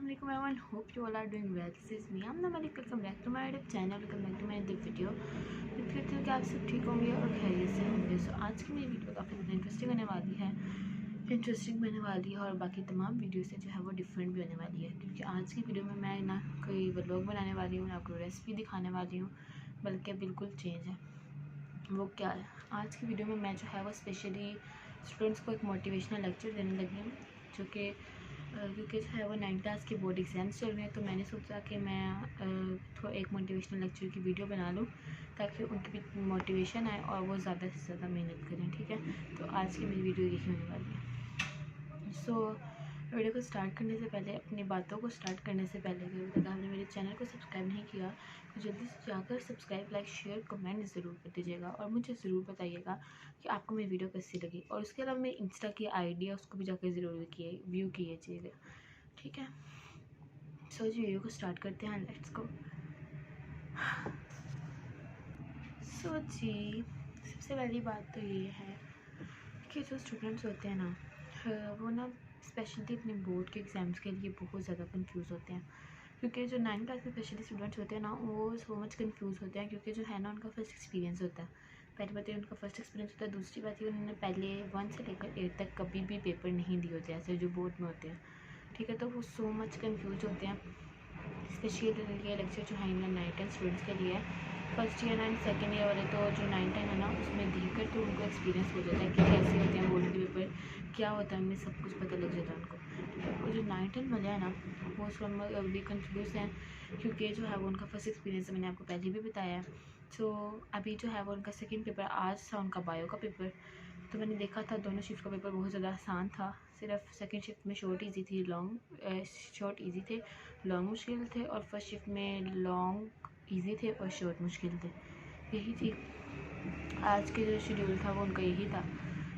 Assalamualaikum everyone, hope you all are doing well. This is me, I'm Malik. Welcome back to my YouTube channel. Welcome back to my new video. उम्मीद करती हूँ कि आप सब ठीक होंगे और खैरियत से होंगे। सो आज की मेरी वीडियो काफ़ी ज़्यादा इंटरेस्टिंग होने वाली है और बाकी तमाम वीडियो से जो है वो डिफरेंट भी होने वाली है, क्योंकि आज की वीडियो में मैं ना कोई व्लॉग बनाने वाली हूँ ना कोई रेसिपी दिखाने वाली हूँ, बल्कि बिल्कुल चेंज है। वो क्या है, आज की वीडियो में मैं जो है वो स्पेशली स्टूडेंट्स को एक मोटिवेशनल लेक्चर देने लगी हूँ, जो कि क्योंकि जो है वो 9th क्लास के बोर्ड एग्ज़ाम्स चल रहे हैं, तो मैंने सोचा कि मैं थोड़ा एक मोटिवेशनल लेक्चर की वीडियो बना लूँ ताकि उनकी भी मोटिवेशन आए और वो ज़्यादा से ज़्यादा मेहनत करें। ठीक है, तो आज की मेरी वीडियो यही होने वाली है। सो वीडियो को स्टार्ट करने से पहले, अपनी बातों को स्टार्ट करने से पहले, अगर तक आपने मेरे चैनल को सब्सक्राइब नहीं किया तो जल्दी से जाकर सब्सक्राइब, लाइक, शेयर, कमेंट ज़रूर कर दीजिएगा और मुझे ज़रूर बताइएगा कि आपको मेरी वीडियो कैसी लगी। और उसके अलावा मेरी इंस्टा की आईडी है, उसको भी जाकर ज़रूर व्यू कीजिएगा। ठीक है, सो जी वीडियो को स्टार्ट करते हैं, लेट्स गो। सो जी सबसे पहली बात तो ये है कि जो स्टूडेंट्स होते हैं ना, वो ना स्पेशली अपने बोर्ड के एग्ज़ाम्स के लिए बहुत ज़्यादा कंफ्यूज होते हैं, क्योंकि जो 9th क्लास के स्पेशली स्टूडेंट्स होते हैं ना, वो सो मच कंफ्यूज होते हैं, क्योंकि जो है ना उनका फर्स्ट एक्सपीरियंस होता है। पहली बात है उनका फर्स्ट एक्सपीरियंस होता है, दूसरी बात है उन्होंने पहले 1 से लेकर 8 तक कभी भी पेपर नहीं दिए होते ऐसे जो बोर्ड में होते हैं। ठीक है, तो वो सो मच कंफ्यूज होते हैं। स्पेशली ये लेक्चर जो है इन 9th 10 स्टूडेंट्स के लिए है। First year and second year वाले तो जो 9 10 है ना, उसमें देखकर तो उनको एक्सपीरियंस हो जाता है कि कैसे होते हैं बोर्ड के पेपर, क्या होता है, उनमें सब कुछ पता लग जाता है उनको। ठीक है, और जो 9 10 वाले हैं ना, वो उसमें अभी कन्फ्यूज़ हैं, क्योंकि जो है वो उनका फर्स्ट एक्सपीरियंस मैंने आपको पहले भी बताया है। सो अभी जो है वो उनका सेकेंड पेपर आज था, उनका बायो का पेपर। तो मैंने देखा था दोनों शिफ्ट का पेपर बहुत ज़्यादा आसान था, सिर्फ सेकंड शिफ्ट में शॉर्ट इजी थी, शॉर्ट इजी थे, लॉन्ग मुश्किल थे, और फर्स्ट शिफ्ट में लॉन्ग इजी थे और शॉर्ट मुश्किल थे। यही थी आज के जो शेड्यूल था वो उनका यही था।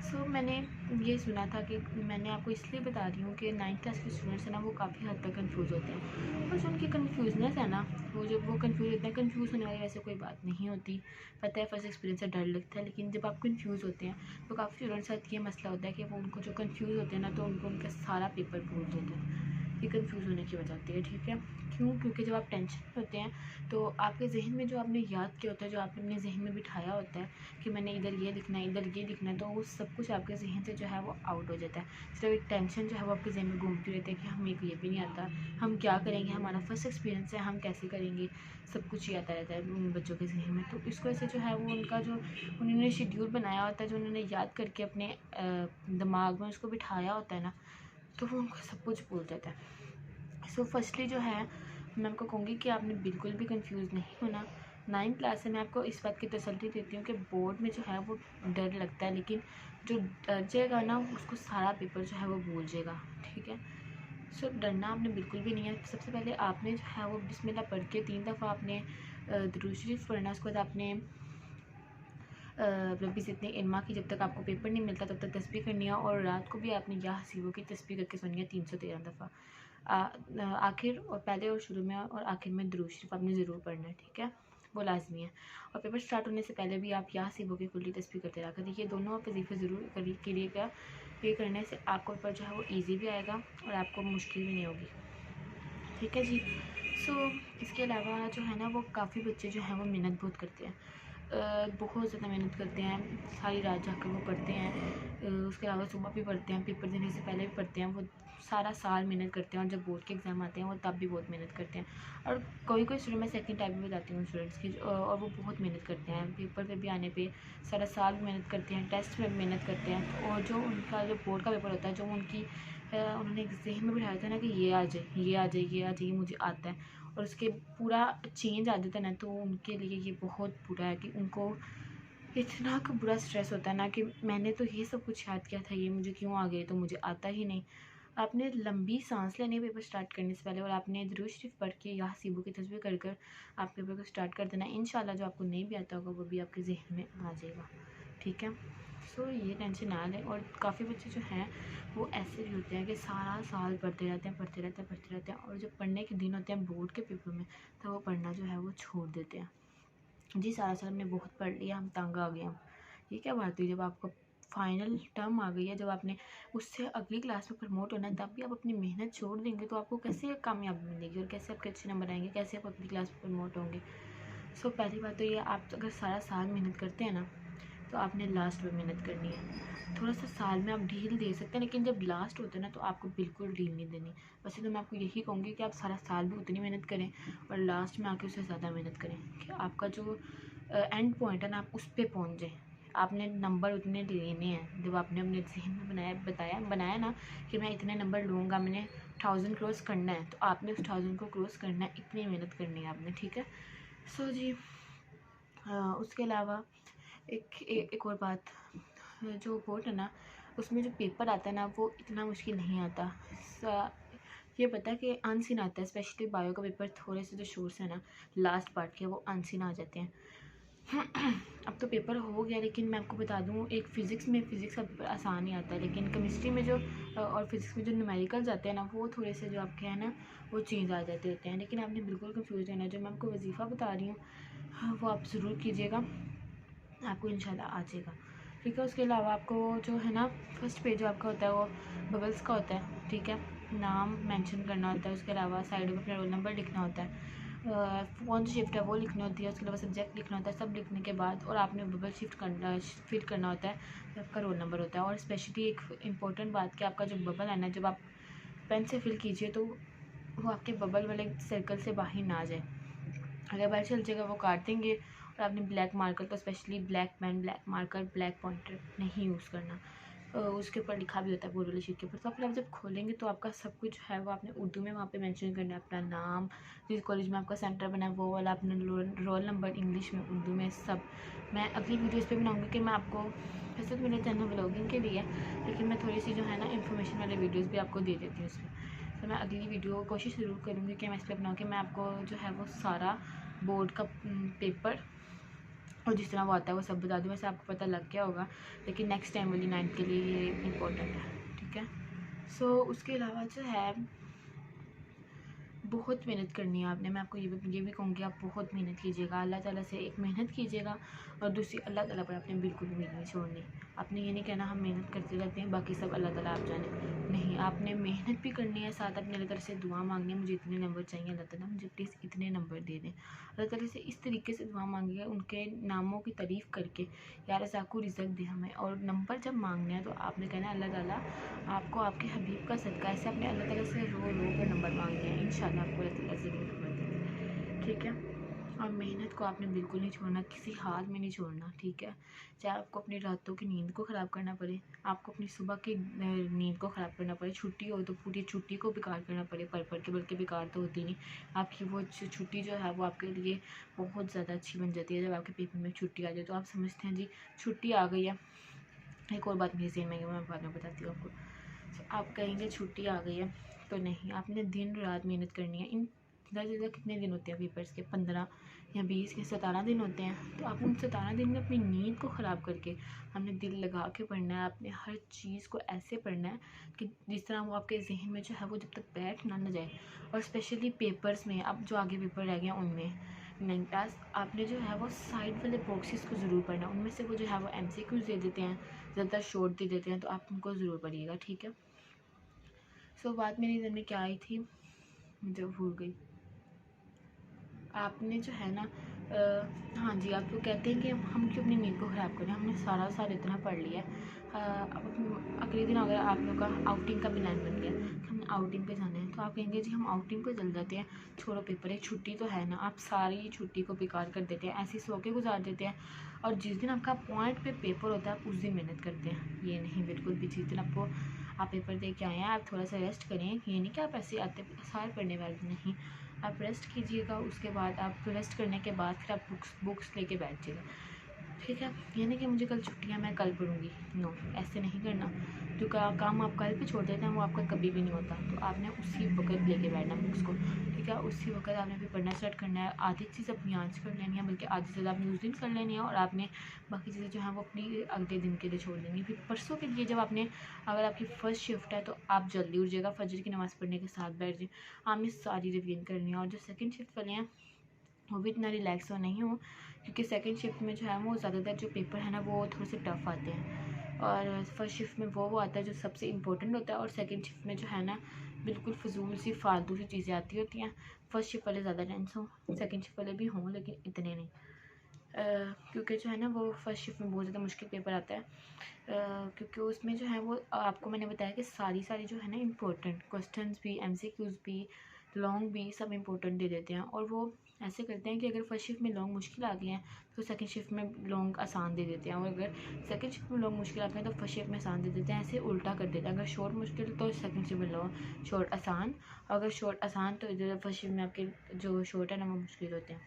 सो मैंने ये सुना था कि मैंने आपको इसलिए बता रही हूँ कि 9th क्लास के स्टूडेंट्स हैं ना, वो काफ़ी हद तक कंफ्यूज होते हैं, और जो उनकी कन्फ्यूजनेस है ना, वो जब वो कंफ्यूज होते हैं, कंफ्यूज होने वाली वैसे कोई बात नहीं होती। पता है फर्स्ट एक्सपीरियंस से डर लगता है, लेकिन जब आप कंफ्यूज होते हैं तो काफ़ी स्टूडेंट्स के साथ ये मसला होता है कि वो उनको जो कंफ्यूज होते हैं ना, तो उनको उनका सारा पेपर भूल जाता है। ये कंफ्यूज होने की वजह होती है। ठीक है, क्यों? क्योंकि जब आप टेंशन में होते हैं तो आपके जहन में जो आपने याद किया होता है, जो आपने अपने जहन में बिठाया होता है कि मैंने इधर ये लिखना है, इधर ये लिखना है, तो वो सब कुछ आपके जहन से जो है वो आउट हो जाता है। सिर्फ एक टेंशन जो है वो आपके जहन में घूमती रहती है कि हमें ये भी नहीं आता, हम क्या करेंगे, हमारा फर्स्ट एक्सपीरियंस है, हम कैसे करेंगे, सब कुछ ही आता रहता है उन बच्चों के जहन में। तो इस वजह से जो है वो उनका जो उन्होंने शेड्यूल बनाया होता है, जो उन्होंने याद करके अपने दिमाग में उसको बिठाया होता है ना, तो वो उनको सब कुछ भूल जाता है। सो फर्स्टली जो है मैं आपको कहूँगी कि आपने बिल्कुल भी कंफ्यूज नहीं होना। 9th क्लास से मैं आपको इस बात की तसल्ली देती हूँ कि बोर्ड में जो है वो डर लगता है, लेकिन जो डर जाएगा ना उसको सारा पेपर जो है वो भूल जाएगा। ठीक है, सो डरना आपने बिल्कुल भी नहीं है। सबसे पहले आपने जो है वो बिस्मिल्लाह पढ़ के 3 दफ़ा आपने दुरूद शरीफ पढ़ना। उसके बाद आपने रब्बी ज़िदनी इल्मा की जब तक आपको पेपर नहीं मिलता तब तक तस्बीह करनी है, और रात को भी आपने या हसीबों की तस्बीह करके सुनी है 313 दफ़ा। आखिर और पहले और शुरू में और आखिर में दुरूद शरीफ आपने ज़रूर पढ़ना है। ठीक है, वो लाजमी है। और पेपर स्टार्ट होने से पहले भी आप या हसीबों की कुल्ली तस्बीह करते रहा करिए। ये दोनों आप वजीफ़े ज़रूर करिएगा। ये करने से आपको पेपर जो है वो ईजी भी आएगा और आपको मुश्किल भी नहीं होगी। ठीक है जी। सो इसके अलावा जो है ना, वो काफ़ी बच्चे जो हैं वो मेहनत बहुत करते हैं, बहुत ज़्यादा मेहनत करते हैं, सारी रात जाकर वो पढ़ते हैं। उसके अलावा सुबह भी पढ़ते हैं, पेपर देने से पहले भी पढ़ते हैं, वो सारा साल मेहनत करते हैं, और जब बोर्ड के एग्ज़ाम आते हैं वो तब भी बहुत मेहनत करते हैं। और कोई कोई स्टूडेंट, मैं सेकंड टाइप भी बताती हूँ स्टूडेंट्स की, और वो बहुत मेहनत करते हैं, पेपर पे भी आने पे सारा साल मेहनत करते हैं, टेस्ट में भी मेहनत करते हैं। और जो उनका जो बोर्ड का पेपर होता है, जो उनकी उन्होंने एक जहन में बिठाया था ना कि ये आ जाए, ये आ जाए, ये आ जाए, ये मुझे आता है, और उसके पूरा चेंज आ जाता है ना, तो उनके लिए ये बहुत बुरा है कि उनको इतना बुरा स्ट्रेस होता है ना कि मैंने तो ये सब कुछ याद किया था, ये मुझे क्यों आ गए, तो मुझे आता ही नहीं। आपने लंबी सांस लेने पेपर स्टार्ट करने से पहले, और आपने दुरूद शरीफ पढ़ के या हसीबों की तस्बीह कर कर आप पेपर को स्टार्ट कर देना। इंशाल्लाह जो आपको नहीं भी आता होगा वो भी आपके जहन में आ जाएगा। ठीक है, सो ये टेंशन ना लें। और काफ़ी बच्चे जो हैं वो ऐसे भी होते हैं कि सारा साल पढ़ते रहते हैं, पढ़ते रहते हैं, पढ़ते रहते हैं, और जब पढ़ने के दिन होते हैं बोर्ड के पेपर में, तो वो पढ़ना जो है वो छोड़ देते हैं। जी सारा साल हमने बहुत पढ़ लिया, हम तंग आ गए हम। ये क्या बात हुई, जब आपको फाइनल टर्म आ गई है, जब आपने उससे अगली क्लास में प्रमोट होना है, तब भी आप अपनी मेहनत छोड़ देंगे तो आपको कैसे कामयाबी मिलेगी और कैसे आपके अच्छे नंबर आएंगे, कैसे आप अगली क्लास में प्रमोट होंगे। सो पहली बात तो ये, आप अगर सारा साल मेहनत करते हैं ना तो आपने लास्ट में मेहनत करनी है। थोड़ा सा साल में आप ढील दे सकते हैं, लेकिन जब लास्ट होता है ना तो आपको बिल्कुल ढील नहीं देनी। वैसे तो मैं आपको यही कहूँगी कि आप सारा साल भी उतनी मेहनत करें और लास्ट में आके उससे ज़्यादा मेहनत करें कि आपका जो एंड पॉइंट है ना आप उस पर पहुँच जाएँ। आपने नंबर उतने लेने हैं, जब आपने अपने जहन में बनाया ना कि मैं इतने नंबर लूँगा, मैंने 1000 क्रॉस करना है, तो आपने उस 1000 को क्रॉस करना है, इतनी मेहनत करनी है आपने, ठीक है। सो जी उसके अलावा एक और बात, जो बोर्ड है ना उसमें जो पेपर आता है ना वो इतना मुश्किल नहीं आता। ये पता है कि अनसीन आता है, स्पेशली बायो का पेपर थोड़े से जो शोर्स है ना लास्ट पार्ट के वो अनसीन आ जाते हैं। अब तो पेपर हो गया, लेकिन मैं आपको बता दूं, एक फ़िज़िक्स का पेपर आसान ही आता है, लेकिन केमिस्ट्री में जो और फिज़िक्स में जो न्यूमेरिकल्स आते हैं ना वो थोड़े से जो आपके हैं ना वो चेंज आ जाते होते हैं। लेकिन आपने बिल्कुल कंफ्यूज रहना है, जो मैं आपको वजीफ़ा बता रही हूँ वो आप ज़रूर कीजिएगा, आपको इंशाल्लाह आ जाएगा, ठीक है। उसके अलावा आपको जो है ना फर्स्ट पेज जो आपका होता है वो बबल्स का होता है, ठीक है। नाम मेंशन करना होता है, उसके अलावा साइड में अपना रोल नंबर लिखना होता है, कौन सी शिफ्ट है वो लिखनी होती है, उसके अलावा सब्जेक्ट लिखना होता है। सब लिखने के बाद और आपने बबल फिट करना होता है, तो आपका रोल नंबर होता है। और स्पेशली एक इम्पॉर्टेंट बात कि आपका जो बबल है ना, जब आप पेन से फिल कीजिए तो वो आपके बबल वाले सर्कल से बाहर ना आ जाए। अगर बाहर चल जाएगा वो काट देंगे। और आपने ब्लैक मार्कर तो specially black pen, black marker, black pointer नहीं यूज़ करना। उसके ऊपर लिखा भी होता है बोर्ड वाली शीट के ऊपर, तो फिर आप जब खोलेंगे तो आपका सब कुछ है वो आपने उर्दू में वहाँ पे मेंशन करना है, अपना नाम, जिस कॉलेज में आपका सेंटर बना है वो वाला, अपना रोल नंबर इंग्लिश में, उर्दू में, सब। मैं अगली वीडियोज़ पे बनाऊँगी कि मैं आपको, वैसे तो मेरा चैनल ब्लॉगिंग के लिए है, लेकिन मैं थोड़ी सी जो है ना इन्फॉर्मेशन वाले वीडियोज़ भी आपको दे देती हूँ इसमें। तो मैं अगली वीडियो कोशिश ज़रूर करूँगी कि मैं इस पर बनाऊँ कि मैं आपको जो है वो सारा बोर्ड का पेपर और जिस तरह वो आता है वो सब बता दूँ। वैसे आपको पता लग गया होगा, लेकिन नेक्स्ट टाइम वाली 9th के लिए ये इम्पोर्टेंट है, ठीक है। सो उसके अलावा जो है बहुत मेहनत करनी है आपने। मैं आपको ये भी कहूँगी आप बहुत मेहनत कीजिएगा, अल्लाह ताला से एक मेहनत कीजिएगा और दूसरी अल्लाह ताला पर आपने बिल्कुल उम्मीद नहीं छोड़नी। आपने ये नहीं कहना हम मेहनत करते रहते हैं बाकी सब अल्लाह ताला आप जाने, नहीं, आपने मेहनत भी करनी है, साथ अपने अल्लाह ताला से दुआ मांगनी है, मुझे इतने नंबर चाहिए अल्लाह ताला, मुझे प्लीज़ इतने नंबर दे दें। अल्लाह ताला से इस तरीके से दुआ मांगी है, उनके नामों की तारीफ़ करके, या रज़ाक़ु रिज़्क़ दे हमें। और नंबर जब मांगने हैं तो आपने कहना है अल्लाह ताला आपको आपके हबीब का सदका, ऐसे अपने अल्लाह ताला से रो कर नंबर मांगने हैं, इंशाल्लाह आपको अल्लाह ताला ज़रूर नंबर देंगे, ठीक है। और मेहनत को आपने बिल्कुल नहीं छोड़ना, किसी हाल में नहीं छोड़ना, ठीक है। चाहे आपको अपनी रातों की नींद को ख़राब करना पड़े, आपको अपनी सुबह की नींद को ख़राब करना पड़े, छुट्टी हो तो पूरी छुट्टी को बेकार करना पड़े पढ़ के, बल्कि बेकार तो होती नहीं, आपकी वो छुट्टी जो है वो आपके लिए बहुत ज़्यादा अच्छी बन जाती है। जब आपके पेपर में छुट्टी आ जाए तो आप समझते हैं जी छुट्टी आ गई है। एक और बात मेरे से मैं बाद में बताती हूँ आपको। आप कहेंगे छुट्टी आ गई है, तो नहीं, आपने दिन रात मेहनत करनी है। इन ज़्यादा से ज़्यादा कितने दिन होते हैं पेपर्स के, 15 या 20 या 17 दिन होते हैं, तो आप उन 17 दिन में अपनी नींद को ख़राब करके हमने दिल लगा के पढ़ना है, आपने हर चीज़ को ऐसे पढ़ना है कि जिस तरह वो आपके जहन में जो है वो जब तक बैठ ना जाए। और स्पेशली पेपर्स में, अब जो आगे पेपर रह गए हैं उनमें 9 क्लास, आपने जो है वो साइड वाले बॉक्सेस को ज़रूर पढ़ना, उनमें से वो जो है वो MCQs दे देते हैं, ज़्यादा शॉर्ट दे देते हैं, तो आप उनको ज़रूर पढ़िएगा, ठीक है। सो बात मेरी नज़र में क्या आई थी, मुझे भूल गई। आपने जो है ना हाँ जी, आप लोग कहते हैं कि हम क्यों अपनी नींद को ख़राब करें, हमने सारा साल इतना पढ़ लिया है। अब अगले दिन अगर आप लोग का आउटिंग का प्लान बन गया कि हमने आउटिंग पे जाना है, तो आप कहेंगे जी हम आउटिंग पे चल जाते हैं, छोड़ो पेपर है, छुट्टी तो है ना। आप सारी छुट्टी को बेकार कर देते हैं, ऐसे सो के गुजार देते हैं, और जिस दिन आपका पॉइंट पे पेपर होता है आप उस दिन मेहनत करते हैं। ये नहीं, बिल्कुल भी, जिस दिन आपको आप पेपर दे के आए हैं आप थोड़ा सा रेस्ट करें, ये नहीं कि आप ऐसे आते सारे पढ़ने वाले, नहीं, आप रेस्ट कीजिएगा। उसके बाद आप रेस्ट करने के बाद फिर आप बुक्स लेके बैठ जाइएगा, ठीक है। ये नहीं कि मुझे कल छुट्टियाँ मैं कल पढ़ूँगी, नो, ऐसे नहीं करना। जो काम आप कल पे छोड़ देते हैं वो आपका कभी भी नहीं होता, तो आपने उसी वक्त लेके बैठना बुक्स को, ठीक है। उसी वक्त आपने फिर पढ़ना स्टार्ट करना है। आधी चीज़ अपनी आज कर लेनी है, बल्कि आधी चीज़ आपने उस दिन कर लेनी है, और आपने बाकी चीज़ें जो हैं वो अपनी अगले दिन के लिए छोड़ देनी है। फिर परसों के लिए जब आपने, अगर आपकी फ़र्स्ट शिफ्ट है तो आप जल्दी उठ जाएगा, फजर की नमाज़ पढ़ने के साथ बैठ जाए, आपने सारी रिवीजन करनी है। और जो सेकंड शिफ्ट वाले हैं वो भी इतना रिलैक्स हो नहीं हूँ, क्योंकि सेकंड शिफ्ट में जो है वो ज़्यादातर जो पेपर है ना वो थोड़े से टफ़ आते हैं, और फर्स्ट शिफ्ट में वो आता है जो सबसे इम्पोर्टेंट होता है, और सेकंड शिफ्ट में जो है ना बिल्कुल फजूल सी फालतू सी चीज़ें आती होती हैं। फर्स्ट शिफ्ट वाले ज़्यादा टेंस हों, सेकंड शिफ्ट वाले भी हों लेकिन इतने नहीं, क्योंकि जो है ना वो फर्स्ट शिफ्ट में बहुत ज़्यादा मुश्किल पेपर आता है, क्योंकि उसमें जो है वो आपको मैंने बताया कि सारी जो है ना इम्पोर्टेंट क्वेश्चंस भी, एमसीक्यूज़ भी, लॉन्ग भी सब इम्पोर्टेंट दे देते हैं, और वो ऐसे करते हैं कि अगर फर्स्ट शिफ्ट में लॉन्ग मुश्किल आ गए हैं तो सेकंड शिफ्ट में लॉन्ग आसान दे देते हैं, और अगर सेकंड शिफ्ट में लॉन्ग मुश्किल आते हैं तो फर्स्ट शिफ्ट में आसान दे देते हैं। ऐसे उल्टा कर देते हैं, अगर शॉर्ट मुश्किल तो सेकंड शिफ्ट में लॉन्ग शॉर्ट आसान, अगर शॉर्ट आसान तो इधर फर्स्ट शिफ्ट में आपके जो शॉर्ट है ना वो मुश्किल होते हैं,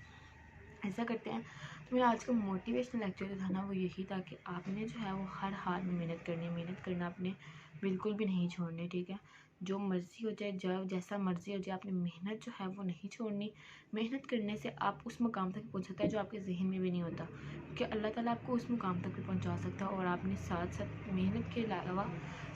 ऐसा करते हैं। तो मेरा आज का मोटिवेशनल लेक्चर जो था ना वो यही था कि आपने जो है वो हर हाल में मेहनत करनी है, मेहनत करना आपने बिल्कुल भी नहीं छोड़नी, ठीक है। जो मर्ज़ी हो जाए, जब जैसा मर्ज़ी हो जाए, आपने मेहनत जो है वो नहीं छोड़नी। मेहनत करने से आप उस मुकाम तक पहुंच सकते हैं जो आपके जहन में भी नहीं होता, क्योंकि अल्लाह ताला आपको उस मुकाम तक भी पहुंचा सकता है। और आपने साथ साथ मेहनत के अलावा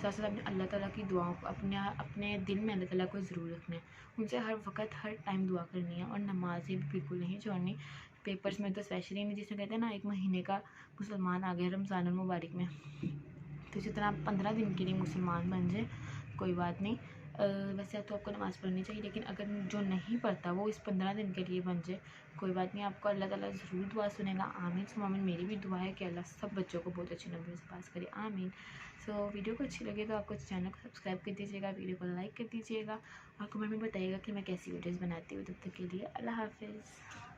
साथ साथ अपने अल्लाह ताला की दुआओं को अपने दिल में अल्लाह ताला को ज़रूर रखना है, उनसे हर वक्त हर टाइम दुआ करनी है, और नमाज़ें भी बिल्कुल नहीं छोड़नी। पेपर्स में तो स्पेशली नहीं, जिसमें कहते हैं ना 1 महीने का मुसलमान आ गया रमज़ान मुबारक में, तो इसी तरह आप 15 दिन के लिए मुसलमान बन जाए, कोई बात नहीं। वैसे तो आपको नमाज़ पढ़नी चाहिए, लेकिन अगर जो नहीं पढ़ता वो इस 15 दिन के लिए बन जाए, कोई बात नहीं, आपको अल्लाह ताला ज़रूर दुआ सुनेगा। आमीन सुम्मा आमीन। मेरी भी दुआ है कि अल्लाह सब बच्चों को बहुत अच्छे नंबर से पास करे, आमीन। सो वीडियो को अच्छी लगे तो आपको चैनल को सब्सक्राइब कर दीजिएगा, वीडियो को लाइक कर दीजिएगा, और कमेंट में बताइएगा कि मैं कैसी वीडियोज़ बनाती हूँ। तब तक के लिए अल्लाह हाफिज़।